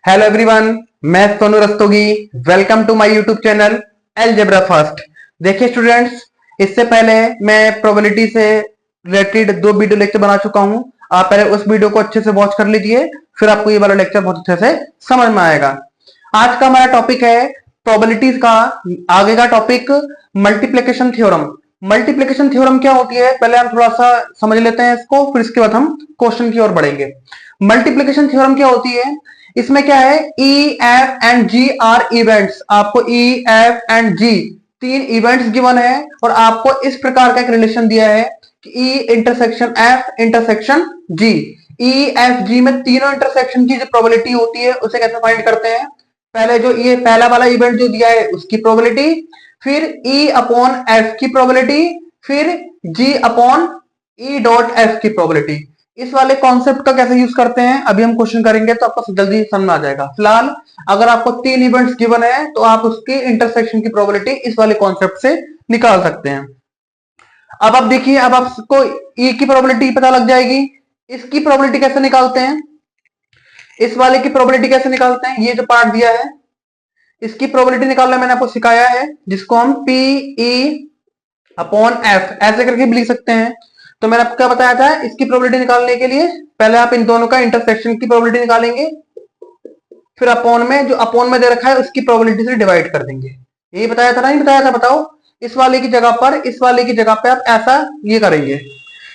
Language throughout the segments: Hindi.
हेलो एवरीवन, मैं Sonu Rastogi. Welcome to my YouTube channel algebra first. देखिए स्टूडेंट्स, इससे पहले मैं प्रोबेबिलिटी से रिलेटेड 2 वीडियो लेक्चर बना चुका हूं। आप पहले उस वीडियो को अच्छे से वॉच कर लीजिए, फिर आपको ये वाला लेक्चर बहुत अच्छे से समझ में आएगा। आज का हमारा टॉपिक है प्रोबेबिलिटीज का। आगे का topic multiplication theorem. Multiplication theorem क्या होती है, पहले हम थोड़ा सा समझ लेते हैं इसको, फिर इसके बाद हम क्वेश्चन की ओर बढ़ेंगे। मल्टीप्लिकेशन थ्योरम क्या होती है, इसमें क्या है, E F and G are events. आपको E F and G 3 events given है और आपको इस प्रकार का एक रिलेशन दिया है कि ई इंटरसेक्शन एफ इंटरसेक्शन जी। ई एफ जी में तीनों इंटरसेक्शन की जो प्रोबेबिलिटी होती है उसे कैसे फाइंड करते हैं। पहले जो ये पहला वाला इवेंट जो दिया है उसकी प्रोबेबिलिटी, फिर ई अपॉन एफ की प्रोबेबिलिटी, फिर जी अपॉन ई डॉट एफ की प्रोबेबिलिटी। इस वाले कॉन्सेप्ट का कैसे यूज करते हैं अभी हम क्वेश्चन करेंगे तो आपको जल्दी समझ में आ जाएगा। फिलहाल अगर आपको 3 इवेंट्स गिवन है तो आप उसकी इंटरसेक्शन की प्रोबेबिलिटी इस वाले कॉन्सेप्ट से निकाल सकते हैं। अब आप देखिए, अब आपको ई की प्रोबेबिलिटी पता लग जाएगी। इसकी प्रोबेबिलिटी कैसे निकालते हैं, इस वाले की प्रोबेबिलिटी कैसे निकालते हैं, ये जो पार्ट दिया है इसकी प्रोबेबिलिटी निकालना मैंने आपको सिखाया है, जिसको हम पी ई अपॉन एफ ऐसे करके भी लिख सकते हैं। तो मैंने आपको क्या बताया था, इसकी प्रोबेबिलिटी निकालने के लिए पहले आप इन दोनों का इंटरसेक्शन की प्रोबेबिलिटी निकालेंगे, फिर अपॉन में जो अपॉन में दे रखा है उसकी प्रोबेबिलिटी से डिवाइड कर देंगे। यही बताया था ना, नहीं बताया था, बताओ। इस वाले की जगह पर, इस वाले की जगह पे आप ऐसा ये करेंगे।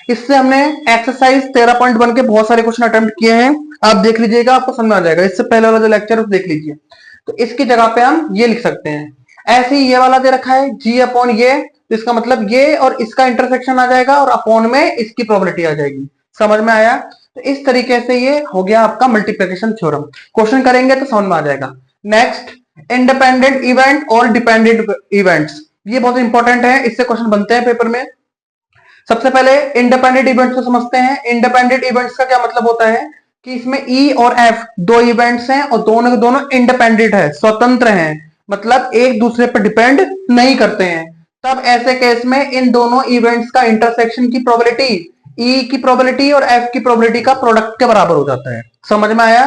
इससे हमने एक्सरसाइज 13.1 के बहुत सारे क्वेश्चन अटेम्प्ट किए हैं, आप देख लीजिएगा, आपको समझ आ जाएगा। इससे पहले वाला जो लेक्चर देख लीजिए। तो इसकी जगह पे हम ये लिख सकते हैं, ऐसे ही ये वाला दे रखा है जी अपॉन ये, तो इसका मतलब ये और इसका इंटरसेक्शन आ जाएगा और अपॉन में इसकी प्रोबेबिलिटी आ जाएगी। समझ में आया। तो इस तरीके से ये हो गया आपका मल्टीप्लिकेशन थ्योरम। क्वेश्चन करेंगे तो समझ में आ जाएगा। नेक्स्ट, इंडिपेंडेंट इवेंट और डिपेंडेंट इवेंट्स, ये बहुत इंपॉर्टेंट है, इससे क्वेश्चन बनते हैं पेपर में। सबसे पहले इंडिपेंडेंट इवेंट्स को समझते हैं। इंडिपेंडेंट इवेंट्स का क्या मतलब होता है कि इसमें ई और एफ 2 इवेंट्स हैं और दोनों के दोनों इंडिपेंडेंट है, स्वतंत्र हैं, मतलब एक दूसरे पर डिपेंड नहीं करते हैं। तब ऐसे केस में इन दोनों इवेंट्स का इंटरसेक्शन की प्रोबेबिलिटी ई की प्रोबेबिलिटी और एफ की प्रोबेबिलिटी का प्रोडक्ट के बराबर हो जाता है। समझ में आया।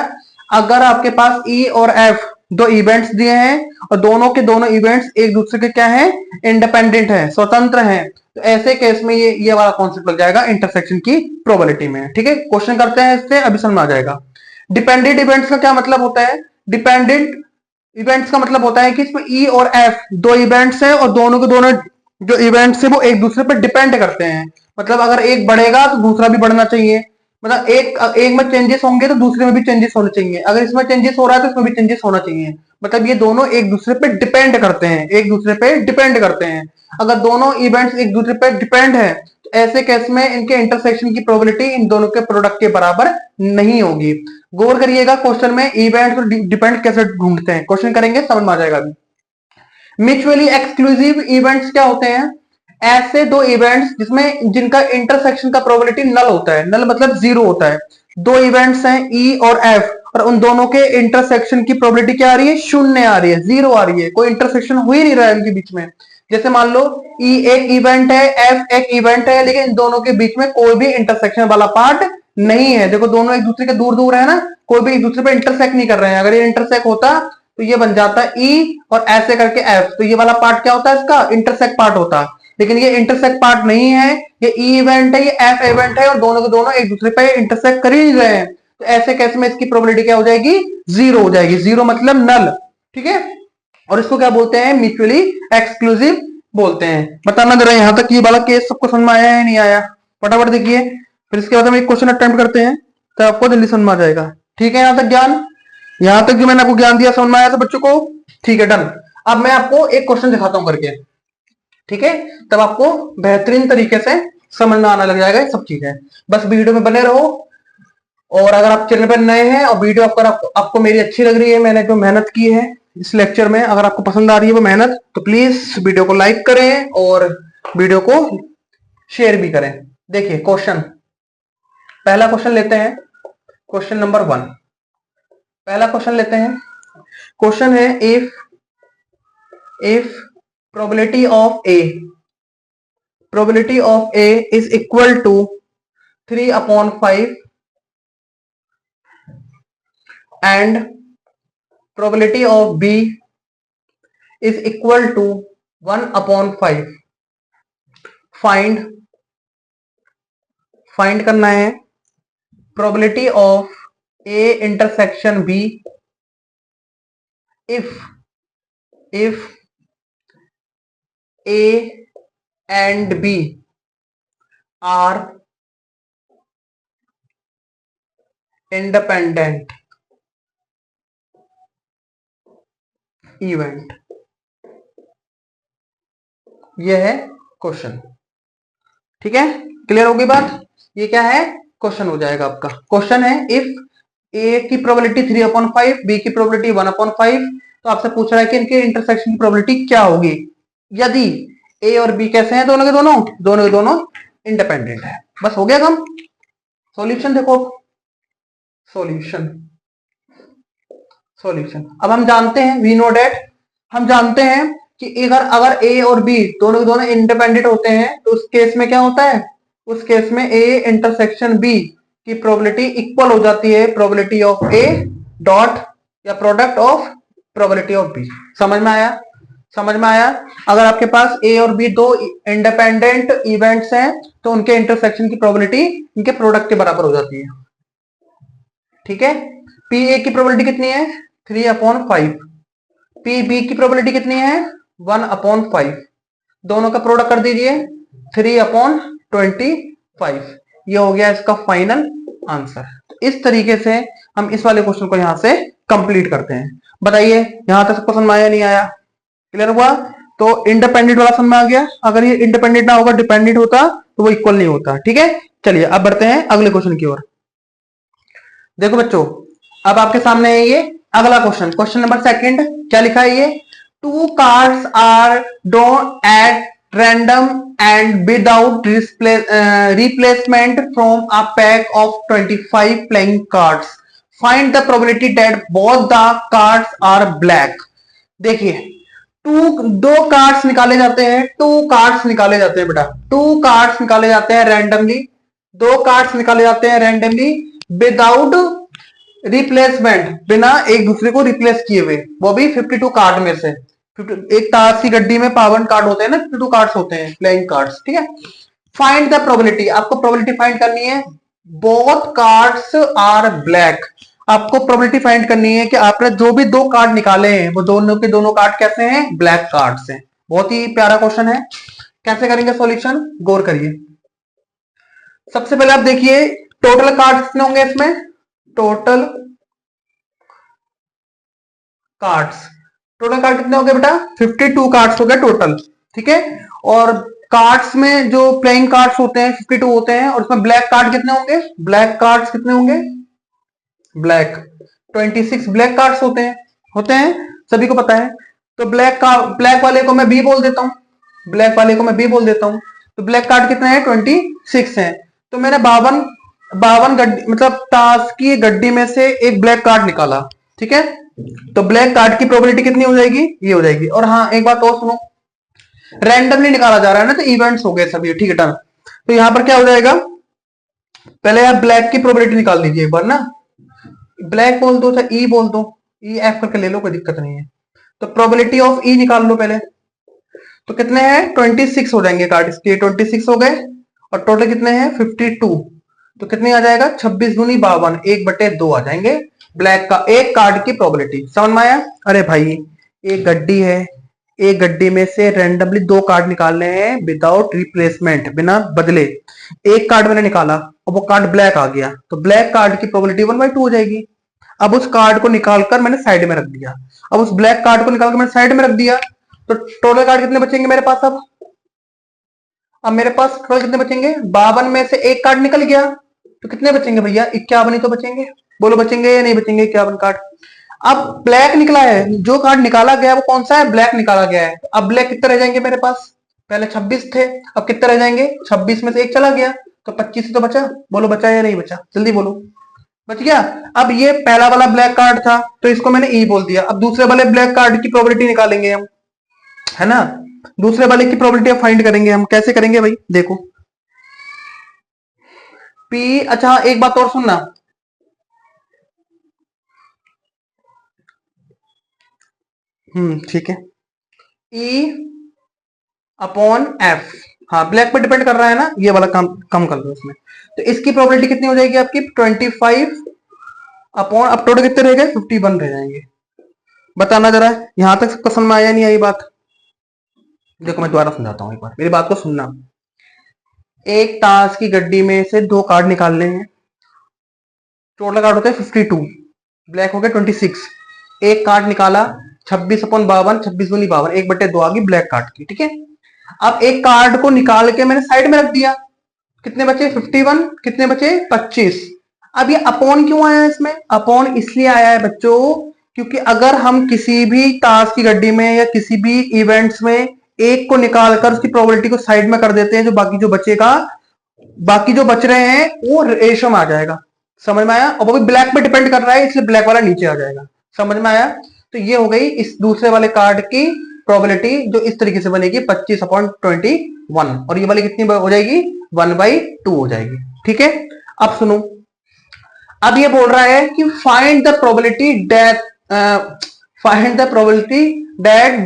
अगर आपके पास ई और एफ 2 इवेंट्स दिए हैं और दोनों के दोनों इवेंट्स एक दूसरे के क्या है, इंडिपेंडेंट है, स्वतंत्र हैं, तो ऐसे केस में ये वाला कॉन्सेप्ट लग जाएगा इंटरसेक्शन की प्रोबेबिलिटी में। ठीक है, क्वेश्चन करते हैं इससे, अभी समझ आ जाएगा। डिपेंडेंट इवेंट्स का क्या मतलब होता है, डिपेंडेंट इवेंट्स का मतलब होता है कि इसमें ई और एफ 2 इवेंट्स हैं और दोनों के दोनों जो इवेंट्स है वो एक दूसरे पर डिपेंड करते हैं। मतलब अगर एक बढ़ेगा तो दूसरा भी बढ़ना चाहिए, मतलब एक में चेंजेस होंगे तो दूसरे में भी चेंजेस होने चाहिए, अगर इसमें चेंजेस हो रहा है तो इसमें भी चेंजेस होना चाहिए। मतलब ये दोनों एक दूसरे पे डिपेंड करते हैं, एक दूसरे पे डिपेंड करते हैं। अगर दोनों इवेंट्स एक दूसरे पे डिपेंड है तो ऐसे केस में इनके इंटरसेक्शन की प्रोबेबिलिटी इन दोनों के प्रोडक्ट के बराबर नहीं होगी। गौर करिएगा क्वेश्चन में इवेंट्स और डिपेंड कैसे ढूंढते हैं, क्वेश्चन करेंगे समझ में आ जाएगा अभी। म्यूचुअली एक्सक्लूसिव इवेंट्स क्या होते हैं, ऐसे 2 इवेंट्स जिसमें जिनका इंटरसेक्शन का प्रोबेबिलिटी नल होता है, नल मतलब 0 होता है। 2 इवेंट्स हैं ई और एफ और उन दोनों के इंटरसेक्शन की प्रोबेबिलिटी क्या आ रही है, 0 आ रही है, 0 आ रही है, कोई इंटरसेक्शन हो ही नहीं रहा है उनके बीच में। जैसे मान लो ई एक इवेंट है, एफ एक इवेंट है, लेकिन इन दोनों के बीच में कोई भी इंटरसेक्शन वाला पार्ट नहीं है। देखो दोनों एक दूसरे के दूर दूर है ना, कोई भी एक दूसरे पे इंटरसेक्ट नहीं कर रहे हैं। अगर ये इंटरसेक्ट होता तो ये बन जाता ई और ऐसे करके एफ, तो ये वाला पार्ट क्या होता है, इसका इंटरसेक्ट पार्ट होता। लेकिन ये इंटरसेक्ट पार्ट नहीं है, ये ई इवेंट है, ये एफ इवेंट है और दोनों के दोनों एक दूसरे पे इंटरसेक्ट कर ही नहीं रहे हैं। तो ऐसे केस में इसकी प्रोबेबिलिटी क्या हो जाएगी, 0 हो जाएगी। 0 मतलब नल। ठीक है, और इसको क्या बोलते हैं, म्यूचुअली एक्सक्लूसिव बोलते हैं। बताना जरा यहां तक ये वाला केस सबको समझ में आया है नहीं आया, फटाफट देखिए, फिर इसके बाद हम एक क्वेश्चन अटेम्प्ट करते हैं तो आपको जल्दी समझ में आ जाएगा। ठीक है, यहां तक ज्ञान, यहां तक जो मैंने आपको ज्ञान दिया समझ में आया था बच्चों को। ठीक है, डन। अब मैं आपको एक क्वेश्चन दिखाता हूं करके, ठीक है, तब आपको बेहतरीन तरीके से समझ में आने लग जाएगा ये सब चीजें। बस वीडियो में बने रहो, और अगर आप चैनल पर नए हैं और वीडियो आपको मेरी अच्छी लग रही है, मैंने जो मेहनत की है इस लेक्चर में, अगर आपको पसंद आ रही है वो मेहनत, तो प्लीज वीडियो को लाइक करें और वीडियो को शेयर भी करें। देखिए क्वेश्चन, पहला क्वेश्चन लेते हैं, क्वेश्चन नंबर 1। पहला क्वेश्चन लेते हैं, क्वेश्चन है if probability of A is equal to 3/5 and probability of B is equal to 1/5। Find करना है probability of A intersection B if A and B are independent event। यह है क्वेश्चन। ठीक है, क्लियर होगी बात? ये क्या है? क्वेश्चन हो जाएगा आपका। क्वेश्चन है इफ ए की प्रोबेबिलिटी 3/5, बी की प्रोबेबिलिटी 1/5, तो आपसे पूछ रहा है कि इनके इंटरसेक्शन की प्रोबेबिलिटी क्या होगी यदि ए और बी कैसे हैं, दोनों के दोनों इंडिपेंडेंट है। बस हो गया काम। सॉल्यूशन देखो, सॉल्यूशन अब हम जानते हैं, वी नो डेट, हम जानते हैं कि अगर ए और बी दोनों के दोनों इंडिपेंडेंट होते हैं तो उस केस में क्या होता है? उस केस में ए इंटरसेक्शन बी की प्रोबेबिलिटी इक्वल हो जाती है प्रोबेबिलिटी ऑफ ए डॉट या product of probability of B. समझ में आया? अगर आपके पास ए और बी दो इंडिपेंडेंट इवेंट्स हैं तो उनके इंटरसेक्शन की प्रोबेबिलिटी इनके प्रोडक्ट के बराबर हो जाती है। ठीक है, पी ए की प्रोबेबिलिटी कितनी है? 3/5। पी बी की प्रोबेबिलिटी कितनी है? 1/5। दोनों का प्रोडक्ट कर दीजिए 3/25। ये हो गया इसका फाइनल आंसर। तो इस तरीके से हम इस वाले क्वेश्चन को यहां से कंप्लीट करते हैं। बताइए यहां तक सबको समझ में आया नहीं आया? क्लियर हुआ? तो इंडिपेंडेंट वाला समझ में आ गया। अगर ये इंडिपेंडेंट ना होगा, डिपेंडेंट होता तो वो इक्वल नहीं होता। ठीक है, चलिए अब बढ़ते हैं अगले क्वेश्चन की ओर। देखो बच्चों, अब आपके सामने है ये अगला क्वेश्चन नंबर सेकंड। क्या लिखा है ये? 2 cards are drawn at random and without replacement from a pack of 25 playing cards. Find the probability that both the cards are black. देखिए, दो कार्ड्स निकाले जाते हैं, बेटा। 2 कार्ड्स निकाले जाते हैं रैंडमली, 2 कार्ड्स निकाले जाते हैं रैंडमली विदाउट रिप्लेसमेंट, बिना एक दूसरे को रिप्लेस किए हुए, वो भी 52 कार्ड में से। एक ताश की गड्डी में 52 कार्ड होते हैं ना, 52 कार्ड्स होते हैं, प्लेइंग कार्ड्स। ठीक है, फाइंड द प्रोबेबिलिटी, आपको प्रोबेबिलिटी फाइंड करनी है। बोथ कार्ड्स आर ब्लैक, आपको प्रोबेबिलिटी फाइंड करनी है कि आपने जो भी 2 कार्ड निकाले हैं वो दोनों के दोनों कार्ड कैसे हैं? ब्लैक कार्ड्स हैं। बहुत ही प्यारा क्वेश्चन है। कैसे करेंगे सॉल्यूशन? गौर करिए। सबसे पहले आप देखिए टोटल कार्ड कितने होंगे इसमें? टोटल कार्ड कितने हो गए बेटा? 52 कार्ड्स हो गए टोटल। ठीक है, और कार्ड्स में जो प्लेइंग कार्ड्स होते हैं 52 होते हैं, और उसमें ब्लैक कार्ड कितने होंगे? ब्लैक कार्ड्स कितने होंगे? ब्लैक 26 ब्लैक कार्ड्स होते हैं, सभी को पता है। तो ब्लैक वाले को मैं बी बोल देता हूं, तो ब्लैक कार्ड कितने हैं? 26 हैं। तो मैंने 52 गड्डी, मतलब ताश की गड्डी में से एक ब्लैक कार्ड निकाला। ठीक है, तो ब्लैक कार्ड की प्रोबेबिलिटी कितनी हो जाएगी? ये हो जाएगी। और हाँ, एक बात और सुनो, रैंडमली निकाला जा रहा है ना, तो इवेंट्स हो गए सभी। ठीक है, डन। तो यहां पर क्या हो जाएगा? पहले आप ब्लैक की प्रोबेबिलिटी निकाल लीजिए एक बार ना। ब्लैक बोल दो, चाहे ई बोल दो, ई एफ करके ले लो, कोई दिक्कत नहीं है। तो प्रोबेबिलिटी ऑफ ई निकाल लो पहले। तो कितने हैं? 26 हो जाएंगे कार्ड इसके, 26 हो गए। और टोटल कितने हैं? 52। तो कितने आ जाएगा? 26 दूनी 52, 1/2 आ जाएंगे ब्लैक का एक कार्ड की प्रोबेबिलिटी। समझ में आया? अरे भाई, एक गड्डी है, एक गड्डी में से रैंडमली 2 कार्ड निकालने हैं विदाउट रिप्लेसमेंट, बिना बदले। एक कार्ड मैंने निकाला और वो कार्ड ब्लैक आ गया, तो ब्लैक कार्ड की प्रोबेबिलिटी 1/2 हो जाएगी। अब उस कार्ड को निकालकर मैंने साइड में रख दिया, अब उस ब्लैक कार्ड को निकालकर मैंने साइड में रख दिया, तो टोटल कार्ड कितने बचेंगे मेरे पास? अब मेरे पास टोटल कितने बचेंगे? 52 में से एक कार्ड निकल गया, तो कितने बचेंगे भैया? 51 ही तो बचेंगे। बोलो बचेंगे या नहीं बचेंगे 51 कार्ड? अब ब्लैक निकला है, जो कार्ड निकाला गया वो कौन सा है? ब्लैक निकाला गया है। अब ब्लैक कितने रह जाएंगे मेरे पास? पहले 26 थे, अब कितने रह जाएंगे? 26 में से एक चला गया, तो 25 ही तो बचा। बोलो बचा या नहीं बचा? जल्दी बोलो। बच गया। अब ये पहला वाला ब्लैक कार्ड था, तो इसको मैंने ई बोल दिया। अब दूसरे वाले ब्लैक कार्ड की प्रोबेबिलिटी निकालेंगे हम, है ना? दूसरे वाले की प्रोबेबिलिटी फाइंड करेंगे हम। कैसे करेंगे भाई? देखो, पी, अच्छा एक बात और सुनना, ठीक है। ई अपॉन एफ, हाँ ब्लैक पे डिपेंड कर रहा है ना, ये वाला काम कम कर दो इसमें। तो इसकी प्रोबेबिलिटी कितनी हो जाएगी आपकी 25 अपॉन, अब टोटल कितने रह गए 51 रह जाएंगे। बताना जरा यहां तक सबको समझ में आया नहीं आई बात? देखो मैं दोबारा समझाता हूं, एक बार मेरी बात को सुनना। एक ताश की गड्डी में से 2 कार्ड निकालने हैं, टोटल कार्ड होते हैं 52, ब्लैक हो गया 26। एक कार्ड निकाला 26/52, 26×52, 1/2 आ गई ब्लैक कार्ड की, ठीक है। अब एक कार्ड को निकाल के मैंने साइड में रख दिया, कितने बचे 51, कितने बचे 25। अब ये अपॉन क्यों आया है इसमें? अपॉन इसलिए आया है बच्चों क्योंकि अगर हम किसी भी ताश की गड्डी में या किसी भी इवेंट्स में एक को निकालकर उसकी प्रोबेबिलिटी को साइड में कर देते हैं, जो बाकी जो बचेगा, बाकी जो बच रहे हैं वो रेशो में आ जाएगा। समझ में आया? और वो भी ब्लैक पे डिपेंड कर रहा है, इसलिए ब्लैक वाला नीचे आ जाएगा। समझ में आया? तो ये हो गई इस दूसरे वाले कार्ड की प्रोबेबिलिटी, जो इस तरीके से बनेगी 25/21, और ये वाली कितनी हो जाएगी 1/2 हो जाएगी, ठीक है। अब सुनो, अब ये बोल रहा है कि find the probability that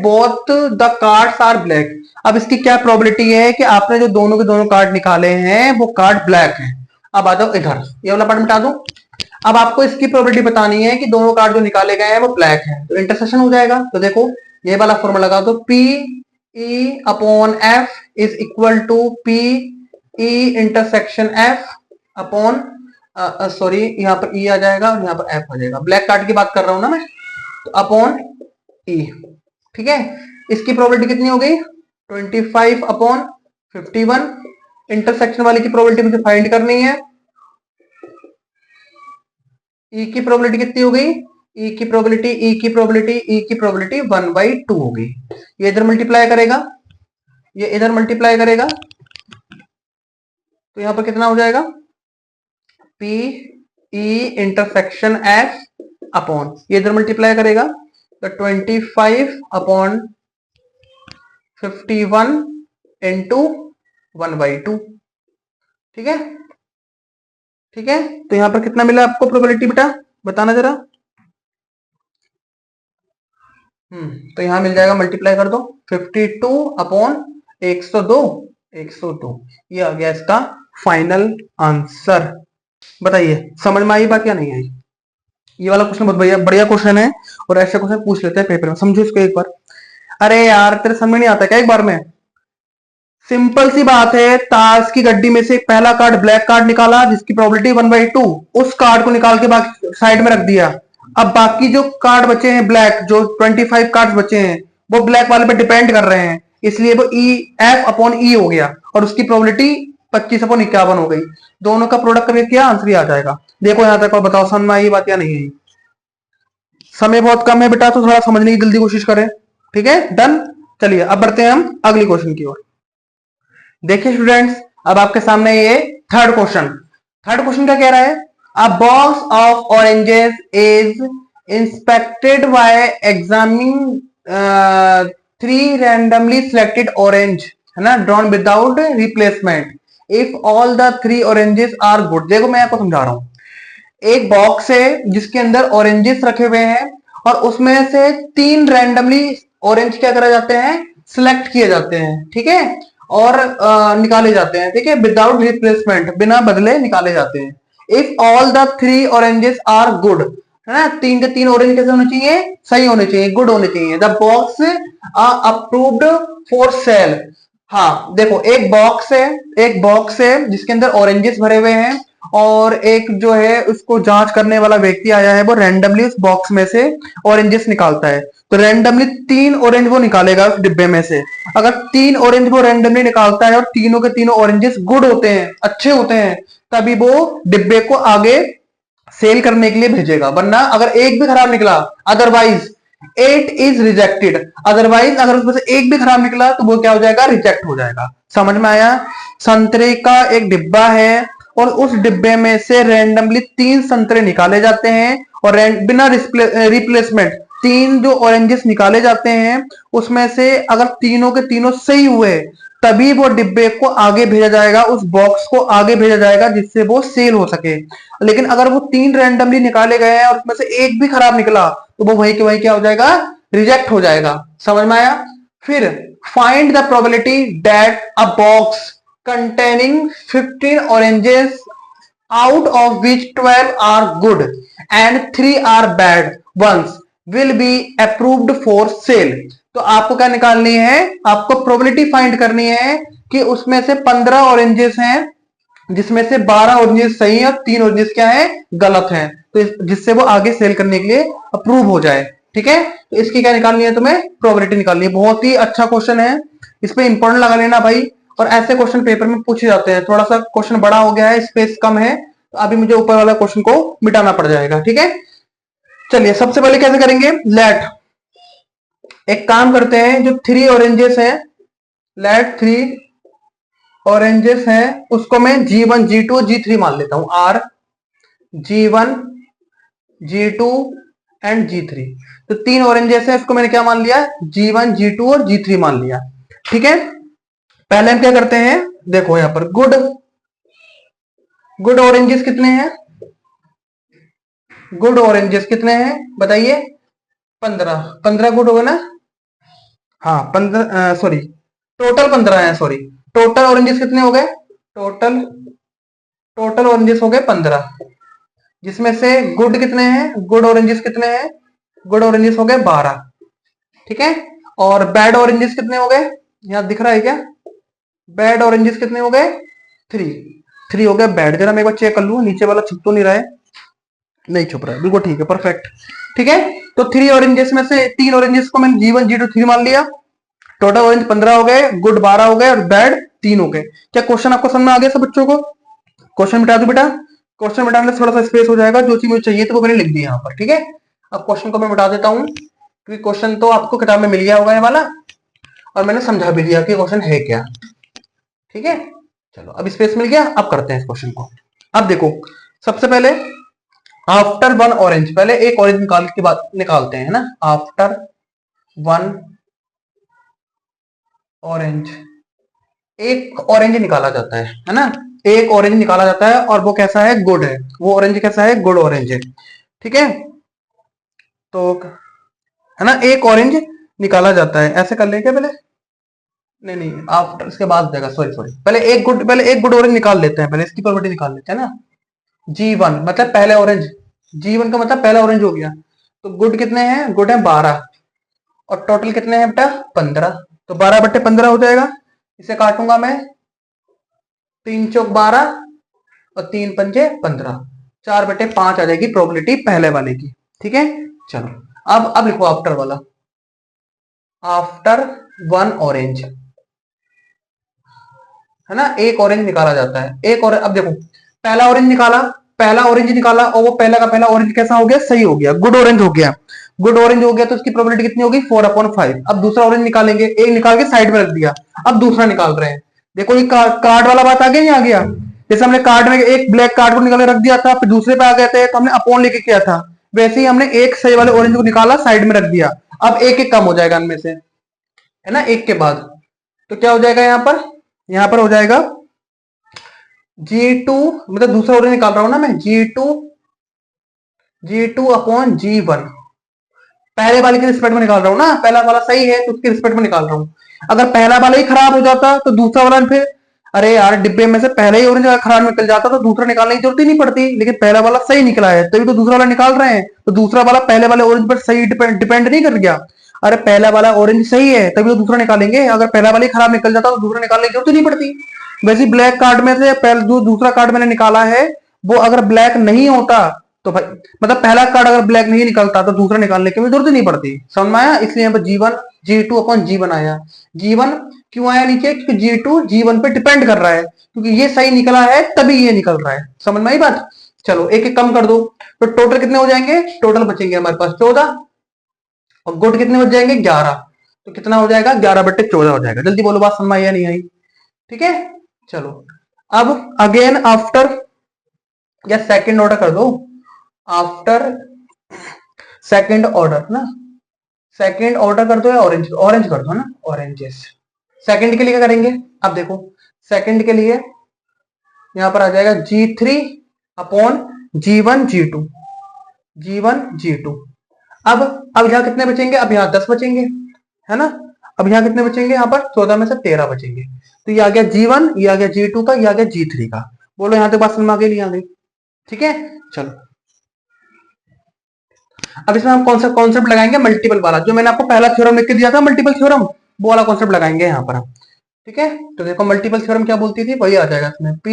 both the cards are black. अब इसकी क्या प्रोबेबिलिटी है कि आपने जो दोनों के दोनों कार्ड निकाले हैं वो कार्ड ब्लैक हैं। अब आ जाओ इधर, ये वाला पार्ट मिटा दो। अब आपको इसकी प्रोबेबिलिटी बतानी है कि दोनों कार्ड जो निकाले गए हैं वो ब्लैक हैं, तो इंटरसेक्शन हो जाएगा। तो देखो ये वाला फॉर्मूला लगा दो, P E upon F is equal to P E intersection F upon, sorry यहाँ पर ई आ जाएगा और यहाँ पर एफ आ जाएगा, ब्लैक कार्ड की बात कर रहा हूं ना मैं, तो अपॉन ई, ठीक है। इसकी प्रोबेबिलिटी कितनी हो गई 25/51। इंटरसेक्शन वाली की प्रोबेबिलिटी मुझे फाइंड करनी है। ई की प्रोबेबिलिटी कितनी हो गई, ई की प्रोबेबिलिटी 1/2 हो गई। ये इधर मल्टीप्लाई करेगा, ये इधर मल्टीप्लाई करेगा, तो यहां पर कितना हो जाएगा P E intersection F upon, ये इधर मल्टीप्लाई करेगा तो 25/51 इंटू 1/2, ठीक है। ठीक है, तो यहां पर कितना मिला आपको प्रोबेबिलिटी बेटा, बताना जरा। तो यहां मिल जाएगा, मल्टीप्लाई कर दो 52/102, 102, ये आ गया इसका फाइनल आंसर। बताइए समझ में आई बात या नहीं आई? ये वाला क्वेश्चन बहुत बढ़िया बढ़िया क्वेश्चन है, और ऐसे क्वेश्चन पूछ लेते हैं पेपर में, समझो इसको एक बार। अरे यार तेरे समझ नहीं आता क्या एक बार में? सिंपल सी बात है, ताश की गड्डी में से पहला कार्ड ब्लैक कार्ड निकाला जिसकी प्रोबेबिलिटी 1/2, उस कार्ड को निकाल के बाकी साइड में रख दिया। अब बाकी जो कार्ड बचे हैं ब्लैक, जो 25 कार्ड बचे हैं वो ब्लैक वाले पे डिपेंड कर रहे हैं, इसलिए वो ई एफ अपॉन ई हो गया, और उसकी प्रोबेबिलिटी 25/51 हो गई। दोनों का प्रोडक्ट करके क्या आंसर आ जाएगा? देखो यहां तक, और बताओ समझ में आई बात या नहीं आई? समय बहुत कम है बेटा, तो थोड़ा समझने की जल्दी कोशिश करें, ठीक है। डन, चलिए अब बढ़ते हैं हम अगली क्वेश्चन की ओर। देखिए स्टूडेंट्स, अब आपके सामने ये थर्ड क्वेश्चन क्या कह रहा है? A box of oranges is inspected by examining 3 randomly selected orange, है ना, drawn without replacement if all the 3 oranges are good. देखो मैं आपको समझा रहा हूं, एक बॉक्स है जिसके अंदर ऑरेंजेस रखे हुए हैं, और उसमें से 3 रैंडमली ऑरेंज क्या करा जाते हैं, सिलेक्ट किए जाते हैं, ठीक है, और निकाले जाते हैं, ठीक है, विदाउट रिप्लेसमेंट, बिना बदले निकाले जाते हैं। If all the 3 oranges are good, है ना, 3 के 3 ऑरेंज कैसे होने चाहिए, सही होने चाहिए, गुड होने चाहिए। The box approved for sale. हाँ देखो, एक बॉक्स है जिसके अंदर ऑरेंजेस भरे हुए हैं, और एक जो है उसको जांच करने वाला व्यक्ति आया है, वो रैंडमली उस बॉक्स में से ऑरेंजेस निकालता है। तो रैंडमली 3 ऑरेंज वो निकालेगा उस डिब्बे में से। अगर 3 ऑरेंज वो रैंडमली निकालता है और तीनों के तीनों ऑरेंजेस गुड होते हैं, अच्छे होते हैं, तभी वो डिब्बे को आगे सेल करने के लिए भेजेगा। वरना अगर एक भी खराब निकला, अदरवाइज 8 इज रिजेक्टेड, अदरवाइज अगर उसमें से एक भी खराब निकला तो वो क्या हो जाएगा, रिजेक्ट हो जाएगा। समझ में आया? संतरे का एक डिब्बा है, और उस डिब्बे में से रैंडमली 3 संतरे निकाले जाते हैं, और बिना रिप्लेसमेंट 3 जो ऑरेंजेस निकाले जाते हैं, उसमें से अगर तीनों के तीनों सही हुए तभी वो डिब्बे को आगे भेजा जाएगा, उस बॉक्स को आगे भेजा जाएगा, जिससे वो सेल हो सके। लेकिन अगर वो 3 रैंडमली निकाले गए हैं और उसमें से एक भी खराब निकला, तो वो वहीं के वहीं क्या हो जाएगा, रिजेक्ट हो जाएगा। समझ में आया? फिर find the probability that a box containing 15 oranges out of which 12 are good and 3 are bad ones will be approved for sale। तो आपको क्या निकालनी है? आपको प्रोबेबिलिटी फाइंड करनी है कि उसमें से 15 ऑरेंजेस हैं जिसमें से 12 ऑरेंजेस सही है और 3 ऑरेंजेस क्या है? गलत है, तो जिससे वो आगे सेल करने के लिए अप्रूव हो जाए। ठीक है, तो इसकी क्या निकालनी है? तुम्हें प्रोबेबिलिटी निकालनी है। बहुत ही अच्छा क्वेश्चन है, इस पे इंपॉर्टेंट लगा लेना भाई। और ऐसे क्वेश्चन पेपर में पूछे जाते हैं। थोड़ा सा क्वेश्चन बड़ा हो गया है, स्पेस कम है, तो अभी मुझे ऊपर वाला क्वेश्चन को मिटाना पड़ जाएगा। ठीक है, चलिए सबसे पहले कैसे करेंगे? लेट, एक काम करते हैं, जो 3 ऑरेंजेस है, लेट 3 ऑरेंजेस है उसको मैं G1 G2 G3 मान लेता हूं। R G1 G2 and G3। तो 3 ऑरेंजेस है, उसको मैंने क्या मान लिया? G1 G2 और G3 मान लिया। ठीक है, पहले हम क्या करते हैं, देखो यहां पर गुड गुड ऑरेंजेस कितने हैं? गुड ऑरेंजेस कितने हैं बताइए? 15 गुड हो गए ना? हाँ 15, सॉरी टोटल 15 है, सॉरी टोटल ऑरेंजेस कितने हो गए? टोटल टोटल ऑरेंजेस हो गए 15, जिसमें से गुड कितने हैं? गुड ऑरेंजेस कितने हैं? गुड ऑरेंजेस हो गए 12। ठीक है, और बैड ऑरेंजेस कितने हो गए? यहां दिख रहा है क्या? बैड ऑरेंजेस कितने हो गए? 3 हो गए बैड। जरा मैं एक बार चेक कर लूं, नीचे वाला छुप तो नहीं रहा है? नहीं छुप रहा है, बिल्कुल ठीक है, परफेक्ट। ठीक है, तो 3 ऑरेंजेस में से 3 ऑरेंजेस को मैंने G1 G2 3 मान लिया। टोटल ऑरेंज 15 हो गए, गुड 12 हो गए और बैड 3 हो गए। क्या क्वेश्चन आपको समझ में आ गया सब बच्चों को? क्वेश्चन मिटा दो बेटा। क्वेश्चन मिटाने से थोड़ा सा स्पेस हो जाएगा, जो चीज मुझे चाहिए तो वो मैंने लिख दी यहाँ पर। ठीक है, अब क्वेश्चन को मैं मिटा देता हूँ, क्योंकि क्वेश्चन तो आपको किताब में मिल गया होगा ये वाला, और मैंने समझा भी दिया कि क्वेश्चन है क्या। ठीक है, चलो अब स्पेस मिल गया, अब करते हैं इस क्वेश्चन को। अब देखो, सबसे पहले आफ्टर 1 ऑरेंज, पहले एक ऑरेंज निकाल के बाद निकालते हैं, है ना? आफ्टर 1 ऑरेंज, एक ऑरेंज निकाला जाता है ना? एक ऑरेंज निकाला जाता है और वो कैसा है? गुड है। वो ऑरेंज कैसा है? गुड ऑरेंज है। ठीक है, तो है ना, एक ऑरेंज निकाला जाता है। ऐसे कर लें क्या पहले? नहीं नहीं, आफ्टर इसके बाद जाएगा, सॉरी सॉरी, पहले एक गुड ऑरेंज निकाल लेते हैं, पहले इसकी प्रॉपर्टी निकाल लेते हैं ना। G1 मतलब पहले ऑरेंज, G1 का मतलब पहला ऑरेंज हो गया। तो गुड कितने हैं? गुड है 12, और टोटल कितने हैं बेटा? 15। तो 12/15 हो जाएगा। इसे काटूंगा मैं, 3 चौक 12 और 3 पंजे 15, 4/5 आ जाएगी प्रोबेबिलिटी पहले वाले की। ठीक है, चलो अब लिखो आफ्टर वाला। आफ्टर 1 ऑरेंज, है ना, एक ऑरेंज निकाला जाता है। एक और अब देखो, पहला ऑरेंज निकाला, और वो पहला का पहला ऑरेंज कैसा हो गया? सही हो गया, गुड ऑरेंज हो गया। गुड ऑरेंज हो गया तो उसकी प्रोबेबिलिटी कितनी होगी? 4/5। अब दूसरा ऑरेंज निकालेंगे, एक निकाल के साइड में रख दिया, अब दूसरा निकाल रहे हैं। देखो ये कार्ड वाला बात आ गया, नहीं आ गया? जैसे हमने कार्ड में एक ब्लैक कार्ड को निकाल के रख दिया था, फिर दूसरे पे आ गए थे तो हमने अपॉन लेके किया था, वैसे ही हमने एक सही वाले ऑरेंज को निकाला, साइड में रख दिया। अब एक एक कम हो जाएगा इनमें से, है ना, एक के बाद। तो क्या हो जाएगा यहाँ पर? यहाँ पर हो जाएगा G2, मतलब दूसरा ऑरेंज निकाल रहा हूं ना मैं, G2 अपॉन G1, पहले वाले के रिस्पेक्ट में निकाल रहा हूं ना। पहला वाला सही है तो उसके रिस्पेक्ट में निकाल रहा हूं। अगर पहला वाला ही खराब हो जाता तो दूसरा वाला फिर, अरे यार डिब्बे में से पहले ही ऑरेंज खराब निकल जाता तो दूसरा निकालने की जरूरत ही नहीं पड़ती, लेकिन पहला वाला सही निकला है तभी तो दूसरा वाला निकाल रहे हैं। तो दूसरा वाला पहले वाले ऑरेंज पर सही डिपेंड नहीं कर गया। अरे पहला वाला ऑरेंज सही है तभी तो दूसरा निकालेंगे, अगर पहला वाला ही खराब निकल जाता तो दूसरा निकालने की जरूरत ही नहीं पड़ती। वैसे ब्लैक कार्ड में से जो दूसरा कार्ड मैंने निकाला है वो अगर ब्लैक नहीं होता तो भाई, मतलब पहला कार्ड अगर ब्लैक नहीं निकलता तो दूसरा निकालने की भी जरूरत ही नहीं पड़ती। समझ में आया? इसलिए यहाँ पर G1 G2 अपॉन G1 आया। G1 क्यों आया नीचे? क्योंकि G2 G1 पे डिपेंड कर रहा है, क्योंकि ये सही निकला है तभी ये निकल रहा है। समझ में आई बात? चलो एक एक कम कर दो, तो टोटल कितने हो जाएंगे? टोटल बचेंगे हमारे पास 14, और गुड कितने बच जाएंगे? 11। तो कितना हो जाएगा? 11/14 हो जाएगा। जल्दी बोलो, बात समझ में आई या नहीं आई? ठीक है, चलो अब अगेन आफ्टर, या सेकंड ऑर्डर कर दो, आफ्टर सेकंड ऑर्डर ना, सेकंड ऑर्डर कर दो या ऑरेंज ऑरेंज कर दो ना, ऑरेंजेस। सेकंड के लिए क्या करेंगे? अब देखो सेकंड के लिए यहां पर आ जाएगा G3 upon G1 G2, G1 G2। अब यहाँ कितने बचेंगे, अब यहाँ 10 बचेंगे, है ना। अब यहाँ कितने बचेंगे, यहाँ पर 14 में से 13 बचेंगे। तो ये आ गया G1, ये आ गया G2 का, ये आ गया G3 का। बोलो यहाँ तक बात समझ में आ गई, नहीं आ गई? ठीक है, चलो अब इसमें हम कौन सा कॉन्सेप्ट लगाएंगे, मल्टीपल वाला, जो मैंने आपको पहला थ्योरम लिख के दिया था मल्टीपल थ्योरम, वो वाला कॉन्सेप्ट लगाएंगे यहाँ पर हम। ठीक है, तो देखो मल्टीपल थ्योरम क्या बोलती थी, वही आ जाएगा इसमें, P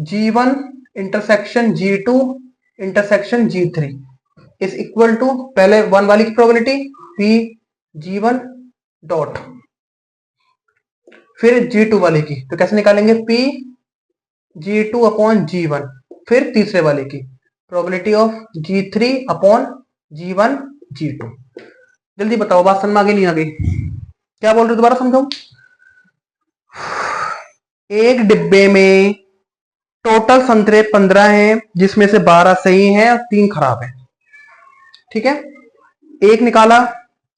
G1 intersection G2 intersection G3 is equal to, पहले 1 वाली की प्रोबेबिलिटी P G1 डॉट, फिर G2 वाले की, तो कैसे निकालेंगे, P G2 अपॉन G1, फिर तीसरे वाले की probability of G3 upon G1 G2। जल्दी बताओ, बात समझ में आ गई, नहीं आ गई? क्या बोल रहे हो, दोबारा समझाऊं? एक डिब्बे में टोटल संतरे 15 हैं, जिसमें से 12 सही हैं और 3 खराब हैं। ठीक है, एक निकाला,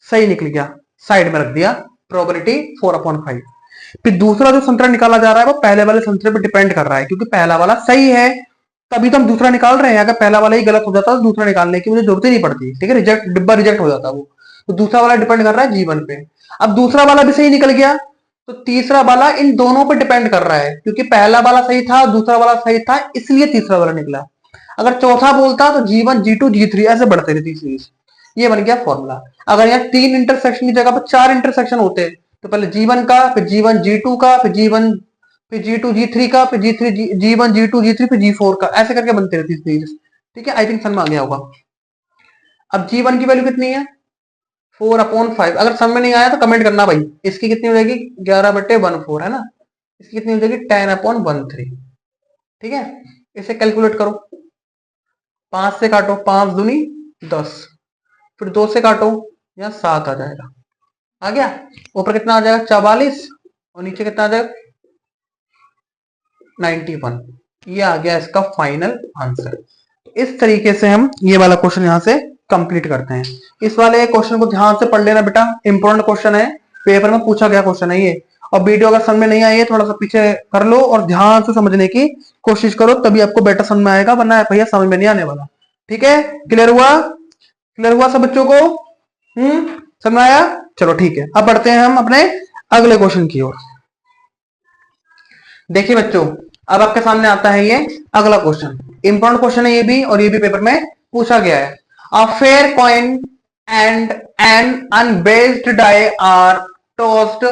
सही निकल गया, साइड में रख दिया, प्रोबेबिलिटी 4/5। फिर दूसरा जो संतरा निकाला जा रहा है वो पहले वाले संतरे पर डिपेंड कर रहा है, क्योंकि पहला वाला सही है तभी तो हम दूसरा निकाल रहे हैं। अगर पहला वाला ही गलत हो जाता तो दूसरा निकालने की मुझे जरूरत ही नहीं पड़ती। ठीक है, रिजेक्ट, डिब्बा रिजेक्ट हो जाता वो। तो दूसरा वाला डिपेंड कर रहा है G1 पे। अब दूसरा वाला भी सही निकल गया, तो तीसरा वाला इन दोनों पे डिपेंड कर रहा है, क्योंकि पहला वाला सही था, दूसरा वाला सही था, इसलिए तीसरा वाला निकला। अगर चौथा बोलता तो G1 G2 G3 ऐसे बढ़ते रहती सीरीज। ये बन गया फॉर्मूला। अगर यहाँ 3 इंटरसेक्शन की जगह पर 4 इंटरसेक्शन होते तो पहले G1 का, फिर G1 G2 का, फिर G1 फिर G2 G3 का, फिर G3 G1 G2 G3 फिर G4 का, ऐसे करके बनते रहती है सीरीज। ठीक है, आई थिंक समझ में आ गया होगा। अब G1 की वैल्यू कितनी है, 4/5। अगर समझ में नहीं आया तो कमेंट करना भाई। इसकी कितनी हो जाएगी, 11/14 है ना। इसकी कितनी हो जाएगी, 10/13। ठीक है, इसे कैलकुलेट करो, 5 से काटो, 5 दूनी 10, फिर 2 से काटो, यहाँ 7 आ जाएगा। आ गया, ऊपर कितना आ जाएगा, 44, और नीचे कितना आ जाएगा, 91। ये आ गया इसका फाइनल आंसर। इस तरीके से हम ये वाला क्वेश्चन यहां से कंप्लीट करते हैं। इस वाले क्वेश्चन को ध्यान से पढ़ लेना बेटा, इंपॉर्टेंट क्वेश्चन है, पेपर में पूछा गया क्वेश्चन है ये। और वीडियो अगर समझ में नहीं आई है, थोड़ा सा पीछे कर लो और ध्यान से समझने की कोशिश करो, तभी आपको बेटर समझ में आएगा, वरना भैया समझ में नहीं आने वाला। ठीक है, क्लियर हुआ? क्लियर हुआ सब बच्चों को? समझ में आया? चलो ठीक है, अब बढ़ते हैं हम अपने अगले क्वेश्चन की ओर। देखिए बच्चों, अब आपके सामने आता है ये अगला क्वेश्चन। इंपॉर्टेंट क्वेश्चन है ये भी, और ये भी पेपर में पूछा गया है। A fair coin and an unbiased die are tossed,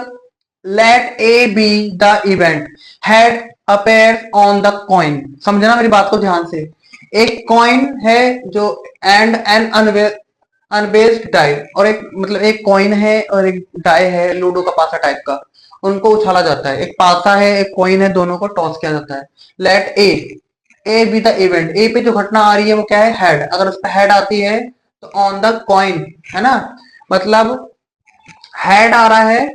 let A be the event, head appears on the coin. समझना मेरी बात को ध्यान से। एक कॉइन है जो, एंड एन अनबेस्ड डाई, और एक मतलब एक कॉइन है और एक डाई है, लूडो का पासा टाइप का, उनको उछाला जाता है। एक पासा है, एक कॉइन है, दोनों को टॉस किया जाता है। Let A be the event, A पे जो घटना आ रही है वो क्या है, हेड। अगर उस पर हेड आती है तो ऑन द कॉइन, है ना, मतलब हेड आ रहा है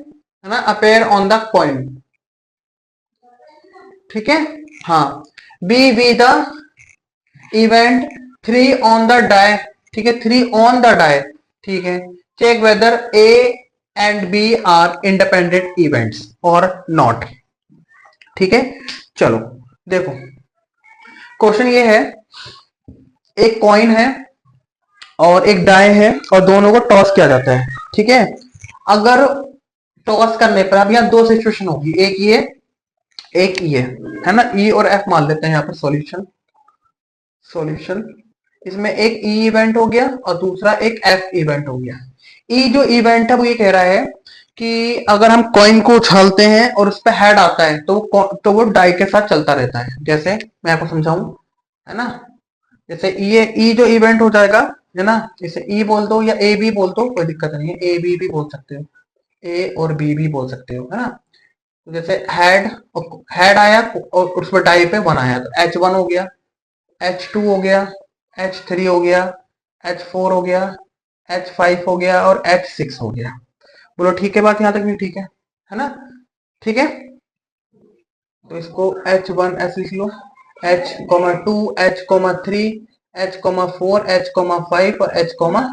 ना, अपेयर ऑन द कॉइन। ठीक है, हाँ। Be the event 3 on the die, ठीक है, 3 ऑन द डाई, ठीक है। Check whether A and B are independent events और नॉट। ठीक है, चलो देखो क्वेश्चन ये है, एक कॉइन है और एक डाई है और दोनों को टॉस किया जाता है। ठीक है, अगर टॉस करने पर, अब यहाँ 2 सिचुएशन होगी, एक ये एक ये, है ना, ई और एफ मान लेते हैं यहाँ पर सॉल्यूशन। इसमें एक ई इवेंट हो गया और दूसरा एक एफ इवेंट हो गया। ई जो इवेंट है वो ये कह रहा है कि अगर हम कॉइन को उछालते हैं और उस पर हेड आता है तो वो डाई के साथ चलता रहता है। जैसे मैं आपको समझाऊं, है ना, जैसे ये ई जो इवेंट हो जाएगा, है ना, जैसे ई बोल दो या ए बी बोल दो, कोई दिक्कत नहीं है, ए बी भी बोल सकते हो, ए और बी भी बोल सकते हो, है ना। तो जैसे हेड आया और उस पर डाई पे 1 आया, तो H1 हो गया, H2 हो गया, H3 हो गया, H4 हो गया, H5 हो गया और H6 हो गया। बोलो ठीक है, बात यहां तक भी ठीक है ना? ठीक है, तो इसको H1 ऐसे लिख लो, H2 H3 H4 H5 और H6।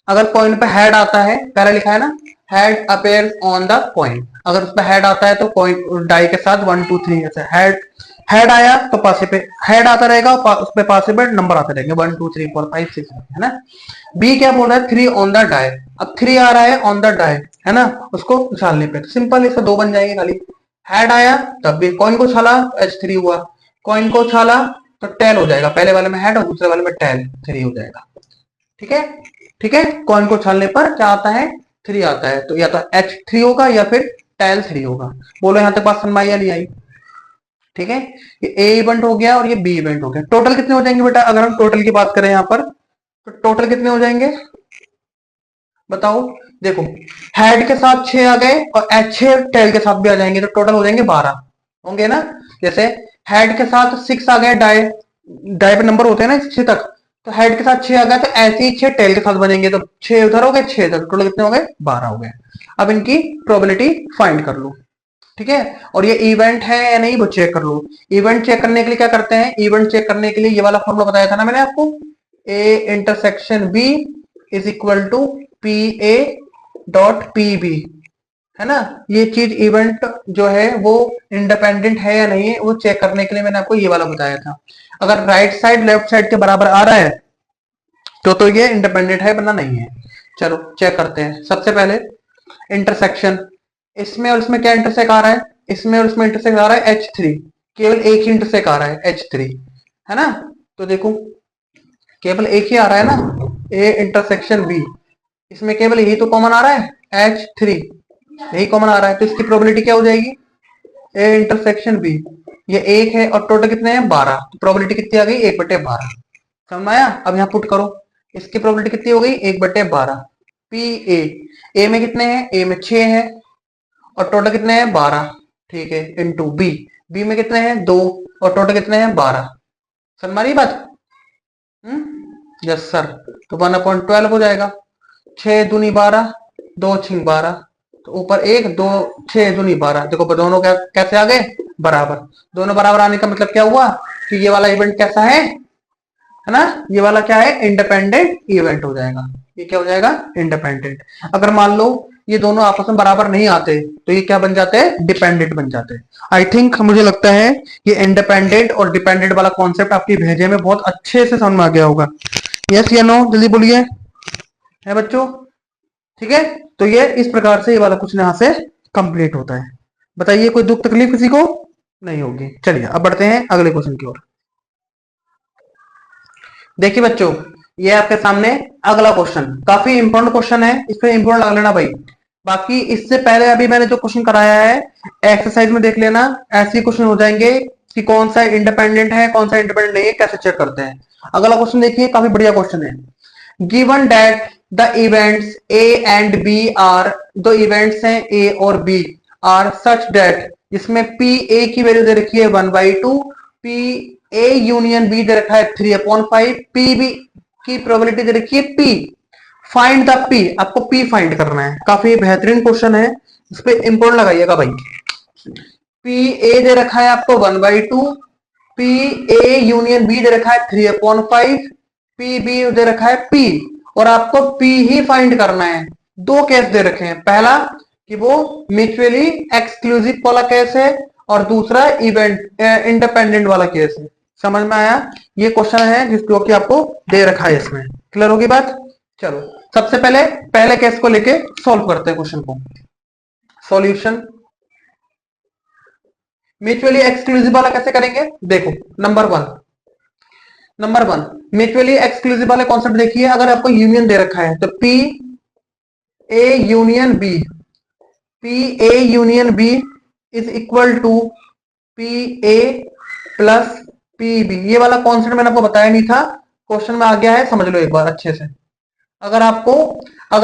अगर कॉइन पे हेड आता है, पहले लिखा है ना, head appears on the coin, अगर उस पर हेड आता है तो कॉइन डाई के साथ 1 2 3 ऐसे हेड हेड आया तो पासे पे हेड आता रहेगा, उस पे पासे पे नंबर आते रहेंगे 1 2 3 4 5 6, है ना। बी क्या बोल रहा है, 3 ऑन द डाई। अब 3 आ रहा है ऑन द डाई, है ना, उसको उछालने पे सिंपल इससे 2 बन जाएंगे खाली। हेड आया तब भी कॉइन को उछाला H3 हुआ, कॉइन को उछाला तो टेल हो जाएगा, पहले वाले में हेड और दूसरे वाले में टेल, 3 हो जाएगा। ठीक है, ठीक है, कॉइन को उछालने पर क्या आता है, 3 आता है, तो या तो H3 होगा या फिर टेल 3 होगा। बोलो यहां तक बात समझ में आई या नहीं आई। ठीक है, ये ए इवेंट हो गया और ये बी इवेंट हो गया। टोटल कितने हो जाएंगे बेटा, अगर हम टोटल की बात करें यहां पर, तो टोटल कितने हो जाएंगे बताओ। देखो हेड के साथ 6 आ गए और H6 टेल के साथ भी आ जाएंगे, तो टोटल हो जाएंगे 12 होंगे ना। जैसे हेड के साथ 6 आ गए, डाई डाई पे नंबर होते हैं ना 6 तक, तो हेड के साथ 6 आ गया, तो ऐसे ही 6 टेल के साथ बनेंगे, तो 6 उधर हो गए 6 इधर, टोटल कितने हो गए 12 हो गए। अब इनकी प्रोबेबिलिटी फाइंड कर लो। ठीक है, और ये इवेंट है या नहीं वो चेक कर लो। इवेंट चेक करने के लिए क्या करते हैं, इवेंट चेक करने के लिए ये वाला फॉर्मूला बताया था ना मैंने आपको, A intersection B is equal to P A dot P B, है ना। ये चीज इवेंट जो है वो इंडिपेंडेंट है या नहीं है वो चेक करने के लिए मैंने आपको ये वाला बताया था। अगर राइट साइड लेफ्ट साइड के बराबर आ रहा है तो ये इंडिपेंडेंट है, वरना नहीं है। चलो चेक करते हैं। सबसे पहले इंटरसेक्शन, इसमें और इसमें क्या इंटरसेक्ट आ रहा है, इसमें और इसमें इंटरसेक्ट आ रहा है H3, केवल एक ही इंटरसेक्ट आ रहा है H3, है ना। तो देखो केवल एक ही आ रहा है ना, ए इंटरसेक्शन बी, इसमें केवल यही तो कॉमन आ रहा है H3, यही कॉमन आ रहा है, तो इसकी प्रोबेबिलिटी क्या हो जाएगी, ए इंटरसेक्शन बी, ये एक है और टोटल कितने हैं 12, तो प्रोबेबिलिटी कितनी आ गई 1/12। समझ में आया। अब यहाँ पुट करो, इसकी प्रोबेबिलिटी कितनी हो गई 1/12। पी ए में कितने हैं, ए में 6 है और टोटल कितने हैं 12, ठीक है, इंटू बी, बी में कितने हैं 2 और टोटल कितने हैं 12। समझ मारी बात। यस सर, तो 1/12 हो जाएगा। 6 दूनी 12, 2 छिंग 12, तो ऊपर 1 2, 6 दूनी 12, देखो दोनों कैसे आ गए बराबर। दोनों बराबर आने का मतलब क्या हुआ कि ये वाला इवेंट कैसा है ना, ये वाला क्या है इंडिपेंडेंट इवेंट हो जाएगा। ये क्या हो जाएगा इंडिपेंडेंट। अगर मान लो ये दोनों आपस में बराबर नहीं आते तो ये क्या बन जाते हैं, डिपेंडेंट बन जाते हैं। आई थिंक मुझे लगता है ये इंडिपेंडेंट और डिपेंडेंट वाला कॉन्सेप्ट आपकी भेजे में बहुत अच्छे से समझ में आ गया होगा। यस या नो जल्दी बोलिए, है बच्चों। ठीक है, तो ये इस प्रकार से ये वाला क्वेश्चन यहां से कंप्लीट होता है। बताइए कोई दुख तकलीफ किसी को नहीं होगी। चलिए अब बढ़ते हैं अगले क्वेश्चन की ओर। देखिए बच्चों, ये आपके सामने अगला क्वेश्चन काफी इंपॉर्टेंट क्वेश्चन है, इस पे इंपॉर्टेंट लग लेना भाई। बाकी इससे पहले अभी मैंने जो क्वेश्चन कराया है एक्सरसाइज में देख लेना, ऐसे क्वेश्चन हो जाएंगे कि कौन सा इंडिपेंडेंट है कौन सा इंडिपेंडेंट नहीं है, कैसे चेक करते हैं। अगला क्वेश्चन देखिए, काफी बढ़िया क्वेश्चन है। Given that the events A and B are, दो इवेंट्स हैं ए और बी, आर सच दैट, जिसमें पी ए की वैल्यू दे रखी है 1/2, पी ए यूनियन बी दे रखा है 3/5, पी बी की प्रोबेबिलिटी दे रखी है पी, फाइंड द पी, आपको पी फाइंड करना है। काफी बेहतरीन क्वेश्चन है, इस पे इंपोर्टेंट लगाइएगा भाई। पी ए दे रखा है आपको 1/2, पी ए यूनियन बी दे रखा है 3/5, पी बी दे रखा है पी, और आपको पी ही फाइंड करना है। दो केस दे रखे हैं, पहला कि वो म्यूचुअली एक्सक्लूसिव वाला केस है और दूसरा इवेंट इंडिपेंडेंट वाला केस है। समझ में आया। ये क्वेश्चन है जिसको कि आपको दे रखा है, इसमें क्लियर होगी बात। चलो सबसे पहले पहले केस को लेके सॉल्व करते हैं क्वेश्चन को। सॉल्यूशन म्यूचुअली एक्सक्लूसिव वाला कैसे करेंगे, देखो नंबर वन म्यूचुअली एक्सक्लूसिव वाले कॉन्सेप्ट देखिए। अगर आपको यूनियन दे रखा है तो P A union B, P A union B is equal to P A plus P B. ये वाला कॉन्सेप्ट मैंने आपको बताया नहीं था, क्वेश्चन में आ गया है, समझ लो एक बार अच्छे से। अगर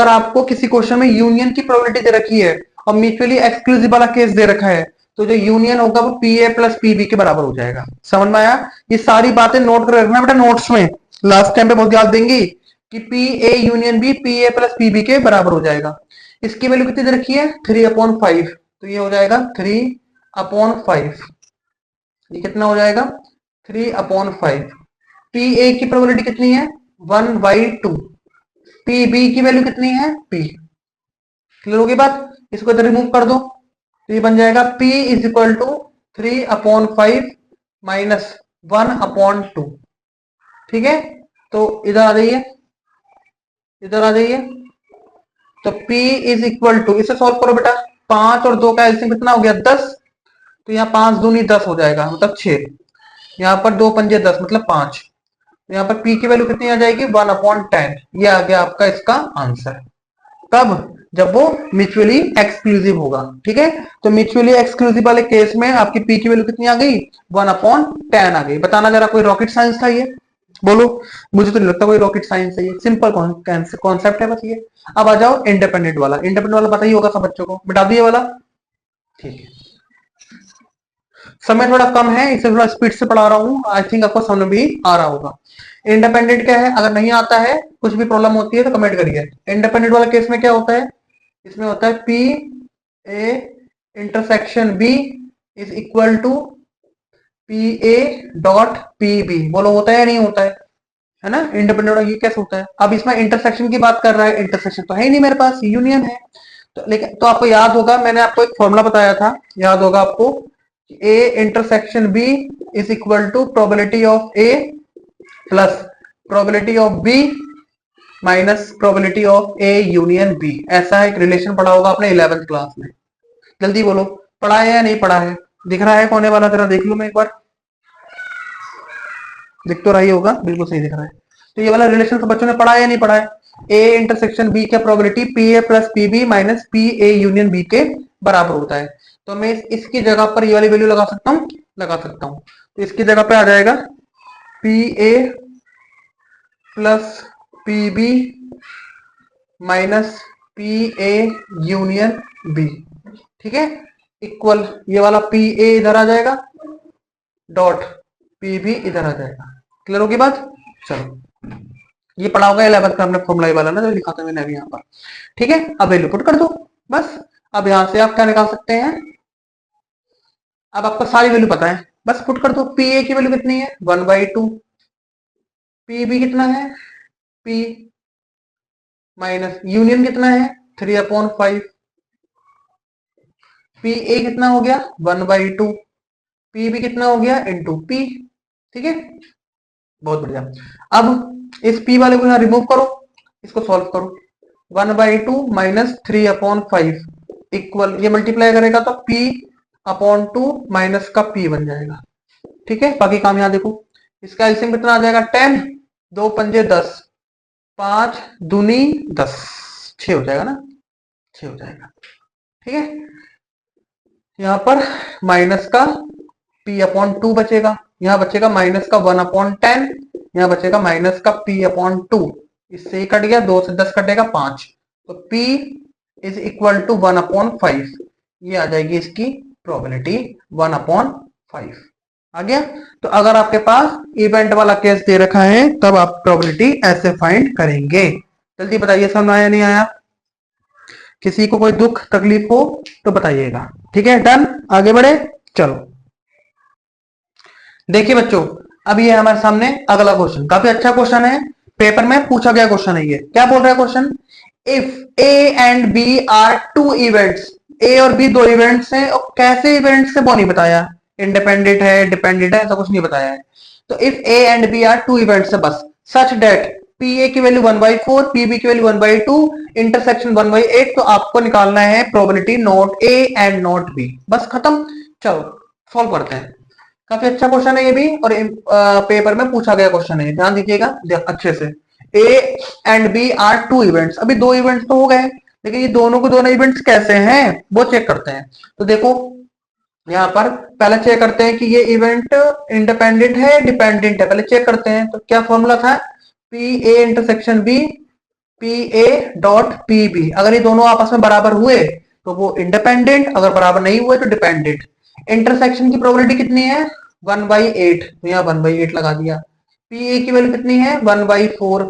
आपको किसी क्वेश्चन में यूनियन की प्रोबेबिलिटी दे रखी है और म्यूचुअली एक्सक्लूसिव वाला केस दे रखा है, तो जो यूनियन होगा वो P A plus P B के बराबर हो जाएगा। समझ में आया। ये सारी बातें नोट कर रखना बेटा नोट्स में, लास्ट टाइम पे बहुत याद देंगी कि P A union B P A plus P B के बराबर हो जाएगा। इसकी वैल्यू कितनी दे रखी है 3/5, तो ये हो जाएगा 3/5। ये कितना हो जाएगा 3/5। पी ए की प्रोबेबिलिटी कितनी है 1/2, पी बी की वैल्यू कितनी है पी। क्लियर होगी बात। इसको इधर रिमूव कर दो तो ये बन जाएगा P is equal to 3/5 minus 1/2। ठीक है, तो इधर आ जाइए, इधर आ जाइए। तो P इज इक्वल टू, इसे सॉल्व करो बेटा। 5 और 2 का एलसीएम कितना हो गया? 10। तो यहाँ 5 दूनी 10 हो जाएगा, मतलब 6। यहाँ पर 2 पंजे 10 मतलब 5। तो यहाँ पर P की वैल्यू कितनी आ जाएगी? 1/10। ये आ गया आपका इसका आंसर। तब जब वो म्यूचुअली एक्सक्लूसिव होगा। ठीक है, तो म्यूचुअली एक्सक्लूसिव वाले केस में आपकी P की वैल्यू कितनी आ गई? 1/10 आ गई। बताना जरा, कोई रॉकेट साइंस था ये? बोलो। मुझे तो नहीं लगता कोई रॉकेट साइंस है ये, सिंपल कॉन्सेप्ट है बस ये। अब आ जाओ इंडिपेंडेंट वाला। इंडिपेंडेंट वाला पता ही होगा सब बच्चों को, मिटा दिए वाला। ठीक है, समय थोड़ा कम है इसे थोड़ा स्पीड से पढ़ा रहा हूँ, आई थिंक आपको समझ भी आ रहा होगा। इंडिपेंडेंट क्या है? अगर नहीं आता है, कुछ भी प्रॉब्लम होती है तो कमेंट करिए। इंडिपेंडेंट वाला केस में क्या होता है? इसमें होता है P A intersection B is equal to PA dot PB। बोलो, होता है या नहीं होता है ना? इंडिपेंडेंट ये कैसे होता है? अब इसमें इंटरसेक्शन की बात कर रहा है, इंटरसेक्शन तो है ही नहीं मेरे पास, यूनियन है। तो लेकिन तो आपको याद होगा, मैंने आपको एक फॉर्मूला बताया था, याद होगा आपको, A intersection B is equal to probability of A plus probability of B minus probability of A union B। ऐसा एक रिलेशन पढ़ा होगा आपने 11th क्लास में। जल्दी बोलो, पढ़ा है या नहीं पढ़ा है? दिख रहा है कोने वाला? जरा देख लो मैं एक बार। दिख तो रही होगा, बिल्कुल सही दिख रहा है। तो ये वाला रिलेशन तो बच्चों ने पढ़ा है या नहीं पढ़ा है? ए इंटरसेक्शन बी का probability P A plus P B minus P A union B के बराबर होता है। तो मैं इसकी जगह पर ये वाली वैल्यू लगा सकता हूँ, लगा सकता हूँ। तो इसकी जगह पे आ जाएगा P A plus P B minus P A union B. ठीक है, इक्वल ये वाला पी ए इधर आ जाएगा, डॉट पी भी इधर आ जाएगा। क्लियर होगी बात? चलो, ये पढ़ा होगा 11th का हमने फॉर्मूला वाला ना, जो लिखा था मैंने अभी यहाँ पर। ठीक है, अब वैल्यू पुट कर दो बस। अब यहां से आप क्या निकाल सकते हैं? अब आपको सारी वैल्यू पता है, बस पुट कर दो। पी ए की वैल्यू कितनी है? 1/2। पी बी कितना है? पी माइनस यूनियन कितना है? 3/5। पी ए कितना हो गया? 1/2। पी बी कितना हो गया? Into P. ठीक है, बहुत बढ़िया। अब इस p वाले को यहां रिमूव करो, इसको सॉल्व करो। 1/2 माइनस 3/5 इक्वल, ये मल्टीप्लाई करेगा तो p/2 माइनस का p बन जाएगा। ठीक है, बाकी काम यहां देखो। इसका एलसीएम कितना आ जाएगा? 10। 2 पंजे 10, 5 दूनी 10, 6 हो जाएगा ना? 6 हो जाएगा। ठीक है, यहां पर माइनस का p/2 बचेगा, यहां बचेगा माइनस का 1/10, यहां बचेगा माइनस का p/2। इससे ही कट गया, 2 से 10 कटेगा 5। तो p इज इक्वल टू 1/5। ये आ जाएगी इसकी प्रोबेबिलिटी 1/5। आ गया? तो अगर आपके पास इवेंट वाला केस दे रखा है तब आप प्रोबेबिलिटी ऐसे फाइंड करेंगे। जल्दी बताइए, समझ आया नहीं आया? किसी को कोई दुख तकलीफ हो तो बताइएगा। ठीक है, डन, आगे बढ़े। चलो देखिए बच्चों, अब ये हमारे सामने अगला क्वेश्चन, काफी अच्छा क्वेश्चन है, पेपर में पूछा गया क्वेश्चन है ये। क्या बोल रहा है question? If A and B are two events, A और बी दो इवेंट्स हैं, और कैसे इवेंट्स है वो नहीं बताया, इंडिपेंडेंट है डिपेंडेंट है ऐसा कुछ नहीं बताया है। तो if A and B are two events है बस, सच डेट पी ए की वैल्यू 1/4, पी बी की वैल्यू 1/2, इंटरसेक्शन 1/8, तो आपको निकालना है probability not A and not B. बस खत्म। चलो सॉल्व करते हैं। काफी अच्छा क्वेश्चन है ये भी, और पेपर में पूछा गया क्वेश्चन है, ध्यान दीजिएगा अच्छे से। A and B are two events, अभी दो इवेंट्स तो हो गए, लेकिन ये दोनों के दोनों इवेंट्स कैसे हैं वो चेक करते हैं। तो देखो यहाँ पर पहले चेक करते हैं कि ये इवेंट इंडिपेंडेंट है डिपेंडेंट है, पहले चेक करते हैं। तो क्या फॉर्मूला था? P A intersection B P A dot P B. अगर ये दोनों आपस में बराबर हुए तो वो इंडिपेंडेंट, अगर बराबर नहीं हुए तो डिपेंडेंट। इंटरसेक्शन की प्रोबेबिलिटी कितनी है? 1/8, तो यहाँ 1/8 लगा दिया। पी ए की वैल्यू कितनी है? 1/4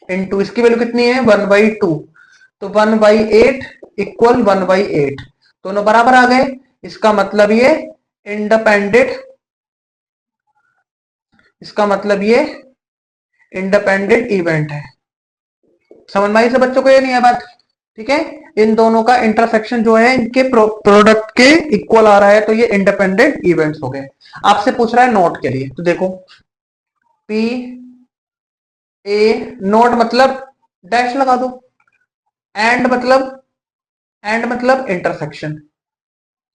इंटू इसकी वैल्यू कितनी है? 1/2, तो 1/8 इक्वल 1/8, दोनों बराबर आ गए। इसका मतलब ये इंडिपेंडेंट, इसका मतलब ये इंडिपेंडेंट इवेंट है। समझ में आई से बच्चों को? ये नहीं है बात? ठीक है, इन दोनों का इंटरसेक्शन जो है इनके प्रोडक्ट के इक्वल आ रहा है, तो ये इंडिपेंडेंट इवेंट्स हो गए। आपसे पूछ रहा है नोट के लिए, तो देखो पी ए, नोट मतलब डैश लगा दो, एंड मतलब इंटरसेक्शन,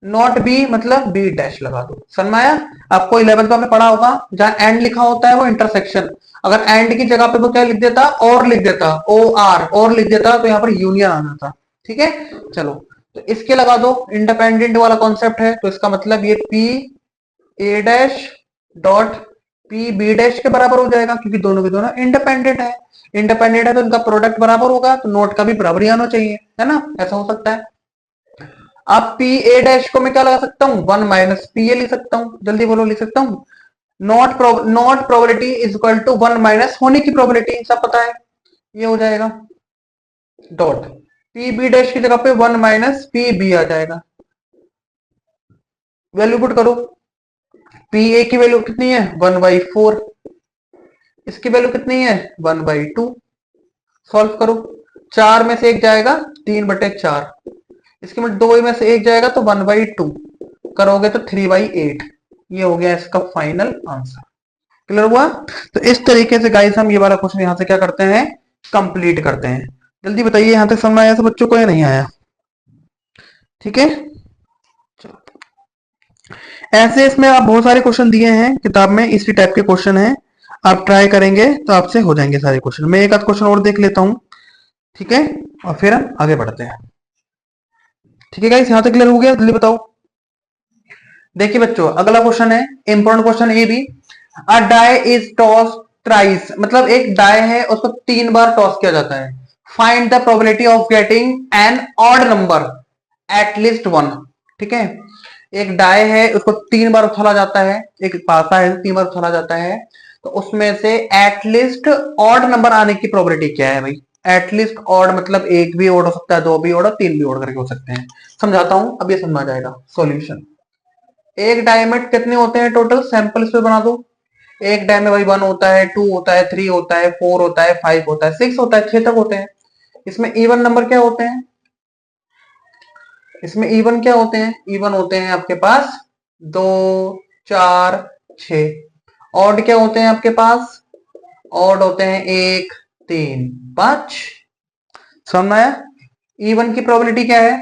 नॉट बी मतलब बी डैश लगा दो। समझ में आया? आपको 11th में आपने पढ़ा होगा, जहां एंड लिखा होता है वो इंटरसेक्शन, अगर एंड की जगह पे वो क्या लिख देता, और लिख देता, ओ आर और लिख देता, तो यहाँ पर यूनियन आना था। ठीक है, चलो तो इसके लगा दो, इंडिपेंडेंट वाला कॉन्सेप्ट है, तो इसका मतलब ये P A dash dot P B dash के बराबर हो जाएगा, क्योंकि दोनों के दोनों इंडिपेंडेंट है। इंडिपेंडेंट है तो इनका प्रोडक्ट बराबर होगा, तो नोट का भी बराबर ही आना चाहिए, है ना? ऐसा हो सकता है। अब पी ए डैश को मैं क्या लगा सकता हूं, 1 माइनस पी ए लिख सकता हूं, जल्दी बोलो, लिख सकता हूं not probability is equal to 1 minus होने की प्रोबेबिलिटी, सब पता है, ये हो जाएगा डॉट पी बी डैश की जगह पे 1 माइनस पी बी आ जाएगा। वैल्यू पुट करो, पी ए की वैल्यू कितनी है 1/4, इसकी वैल्यू कितनी है 1/2, सॉल्व करो, 4 में से एक जाएगा 3/4, इसके में 2 में से एक जाएगा तो 1/2 करोगे तो 3/8, ये हो गया इसका फाइनल आंसर। क्लियर हुआ? तो इस तरीके से गाइस हम ये वाला क्वेश्चन यहां से क्या करते हैं, कंप्लीट करते हैं। जल्दी बताइए, यहां तक समझ आया सब बच्चों को या नहीं आया? ठीक है, चलो ऐसे इसमें आप बहुत सारे क्वेश्चन दिए हैं किताब में, इसी टाइप के क्वेश्चन हैं, आप ट्राई करेंगे तो आपसे हो जाएंगे सारे क्वेश्चन। मैं एक आध क्वेश्चन और देख लेता हूं, ठीक है, और फिर हम आगे बढ़ते हैं। ठीक है गाइस, यहां तक क्लियर हो गया? जल्दी बताओ। देखिए बच्चों, अगला क्वेश्चन है इंपॉर्टेंट क्वेश्चन, ये भी अ डाई इज टॉस थ्राइस, मतलब एक डाई है उसको 3 बार टॉस किया जाता है, find the probability of getting an odd number at least 1। ठीक है, एक डाई है उसको 3 बार उछाला जाता है, एक पासा है 3 बार उछाला जाता है, तो उसमें से एटलीस्ट ऑड नंबर आने की प्रोबेबिलिटी क्या है भाई? एटलीस्ट ऑड मतलब एक भी ऑड हो सकता है, दो भी ऑड और तीन भी ऑड करके हो सकते हैं। समझाता हूं, अब ये समझ आ जाएगा। सॉल्यूशन, एक डाई में कितने होते हैं टोटल, सैंपल इस पे बना दो। एक डाई में भाई 1 होता है, 2 होता है, 3 होता है, 4 होता है, 5 होता है, 6 होता है, 6 तक होते हैं। इसमें इवन नंबर क्या होते हैं, इसमें इवन क्या होते हैं, इवन होते हैं आपके पास 2 4 6। ऑड क्या होते हैं आपके पास, ऑड होते हैं 1 3 5। समझ में आया? इवन की प्रोबेबिलिटी क्या है,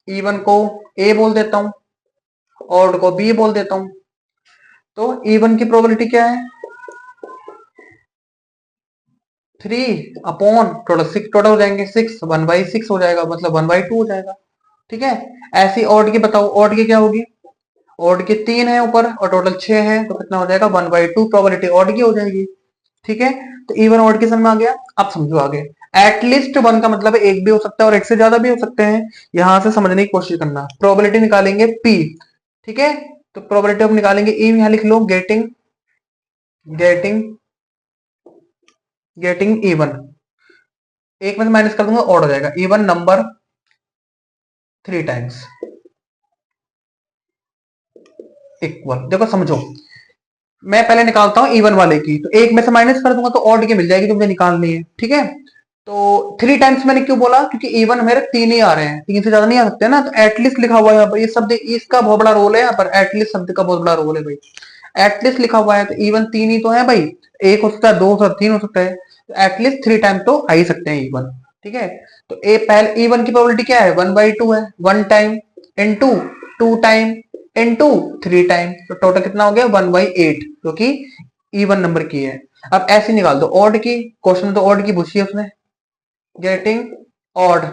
इवन को ए बोल देता हूं, ऑड को बी बोल देता हूं, तो इवन की प्रोबेबिलिटी क्या है 3 अपॉन टोटल 6, टोटल हो जाएंगे 6, 1/6 हो जाएगा, मतलब 1/2 हो जाएगा। ठीक है, ऐसी ऑड की बताओ, ऑड की क्या होगी, ऑड की 3 है ऊपर और टोटल 6 है, तो कितना हो जाएगा 1/2 प्रोबेबिलिटी ऑड की हो जाएगी। ठीक है, तो इवन ऑड की समझ में आ गया। अब समझो आगे, एटलीस्ट 1 का मतलब एक भी हो सकता है और एक से ज्यादा भी हो सकते हैं, यहां से समझने की कोशिश करना। प्रोबेबिलिटी निकालेंगे पी, ठीक है, तो प्रोबेबिलिटी अब निकालेंगे ई, यहां लिख लो गेटिंग गेटिंग गेटिंग इवन, एक में से माइनस कर दूंगा ऑड हो जाएगा, इवन नंबर 3 टाइम्स इक्वल। देखो समझो, मैं पहले निकालता हूं इवन वाले की, तो एक में से माइनस कर दूंगा तो ऑड की मिल जाएगी जो मुझे निकालनी है। ठीक है, तो 3 टाइम्स मैंने क्यों बोला, क्योंकि इवन मेरे 3 ही आ रहे हैं, 3 से ज्यादा नहीं आ सकते ना, तो एटलीस्ट लिखा हुआ है यहाँ पर, ये शब्द इसका बहुत बड़ा रोल है यहाँ पर, एटलीस्ट शब्द का बहुत बड़ा रोल है भाई। एटलीस्ट लिखा हुआ है तो इवन 3 ही तो है भाई, एक हो सकता है, 2 हो सकता है, 3 हो सकता है, तो एटलीस्ट 3 टाइम तो आ ही सकते हैं इवन। ठीक है, तो ए पहले इवन की प्रोबेबिलिटी क्या है 1/2 है, 1 time into 2 time into 3 time, तो टोटल कितना हो गया 1/8, जो कि इवन नंबर की है। अब ऐसे निकाल दो ऑड की, क्वेश्चन में तो ऑड की पूछी है उसने, गेटिंग ऑड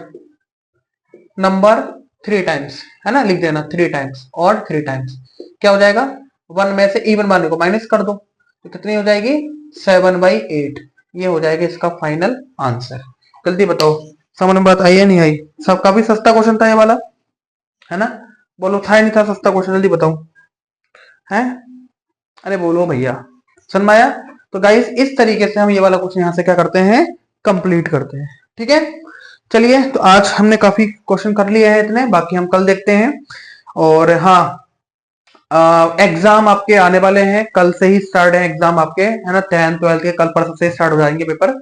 नंबर 3 टाइम्स, है ना, लिख देना 3 टाइम्स, ऑड 3 टाइम्स, क्या हो जाएगा 1 में से इवन वाले को माइनस कर दो, तो कितनी हो जाएगी 7/8, ये हो जाएगा इसका फाइनल आंसर। जल्दी बताओ, समझ में बात आई या नहीं आई? सब काफी सस्ता क्वेश्चन था ये वाला, है ना? बोलो था या नहीं था सस्ता क्वेश्चन, जल्दी बताओ, है? अरे बोलो भैया, समझ में आया? तो गाइस इस तरीके से हम ये वाला क्वेश्चन यहां से क्या करते हैं, कंप्लीट करते हैं। ठीक है, चलिए, तो आज हमने काफी क्वेश्चन कर लिए हैं इतने, बाकी हम कल देखते हैं। और हाँ, एग्जाम आपके आने वाले हैं, कल से ही स्टार्ट है एग्जाम आपके, है ना, 10th 12th के कल परसों से स्टार्ट हो जाएंगे पेपर।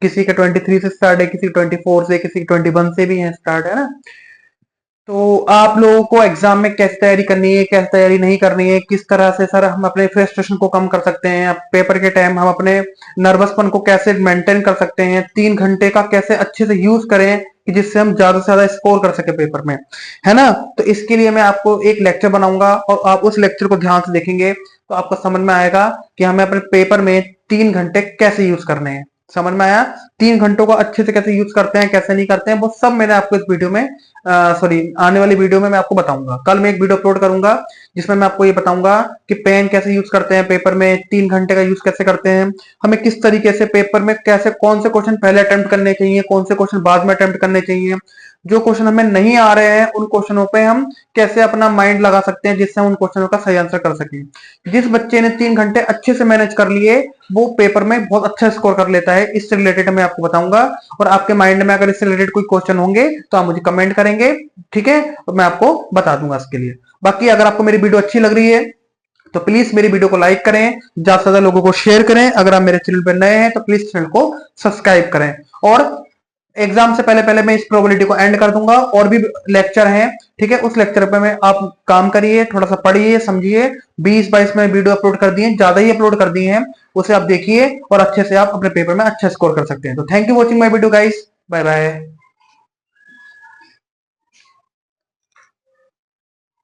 किसी के 23 से स्टार्ट है, किसी के 24 से, किसी के 21 से भी है स्टार्ट, है ना। तो आप लोगों को एग्जाम में कैसे तैयारी करनी है, कैसे तैयारी नहीं करनी है, किस तरह से सर हम अपने फ्रस्ट्रेशन को कम कर सकते हैं, पेपर के टाइम हम अपने नर्वसपन को कैसे मेंटेन कर सकते हैं, 3 घंटे का कैसे अच्छे से यूज करें कि जिससे हम ज्यादा से ज्यादा स्कोर कर सके पेपर में, है ना। तो इसके लिए मैं आपको एक लेक्चर बनाऊंगा और आप उस लेक्चर को ध्यान से देखेंगे तो आपको समझ में आएगा कि हमें अपने पेपर में 3 घंटे कैसे यूज करने हैं। समझ में आया? 3 घंटों को अच्छे से कैसे यूज करते हैं, कैसे नहीं करते हैं, वो सब मैंने आपको इस वीडियो में सॉरी आने वाली वीडियो में मैं आपको बताऊंगा। कल मैं एक वीडियो अपलोड करूंगा जिसमें मैं आपको ये बताऊंगा कि पेन कैसे यूज करते हैं पेपर में, 3 घंटे का यूज कैसे करते हैं, हमें किस तरीके से पेपर में कैसे कौन से क्वेश्चन पहले अटेम्प्ट करने चाहिए, कौन से क्वेश्चन बाद में अटेम्प्ट करने चाहिए, जो क्वेश्चन हमें नहीं आ रहे हैं उन क्वेश्चनों पे हम कैसे अपना माइंड लगा सकते हैं जिससे हम उन क्वेश्चनों का सही आंसर कर सकें। जिस बच्चे ने 3 घंटे अच्छे से मैनेज कर लिए वो पेपर में बहुत अच्छा स्कोर कर लेता है। इससे रिलेटेड मैं आपको बताऊंगा और आपके माइंड में अगर इससे रिलेटेड कोई क्वेश्चन होंगे तो आप मुझे कमेंट करेंगे, ठीक है, और मैं आपको बता दूंगा इसके लिए। बाकी अगर आपको मेरी वीडियो अच्छी लग रही है तो प्लीज मेरी वीडियो को लाइक करें, ज्यादा से ज्यादा लोगों को शेयर करें। अगर आप मेरे चैनल पर नए हैं तो प्लीज चैनल को सब्सक्राइब करें। और एग्जाम से पहले पहले मैं इस प्रोबेबिलिटी को एंड कर दूंगा, और भी लेक्चर हैं, ठीक है, उस लेक्चर पे मैं आप काम करिए, थोड़ा सा पढ़िए, समझिए। 20-22 में वीडियो अपलोड कर दिए, ज्यादा ही अपलोड कर दिए हैं, उसे आप देखिए और अच्छे से आप अपने पेपर में अच्छा स्कोर कर सकते हैं। तो thank you watching my video guys, bye bye.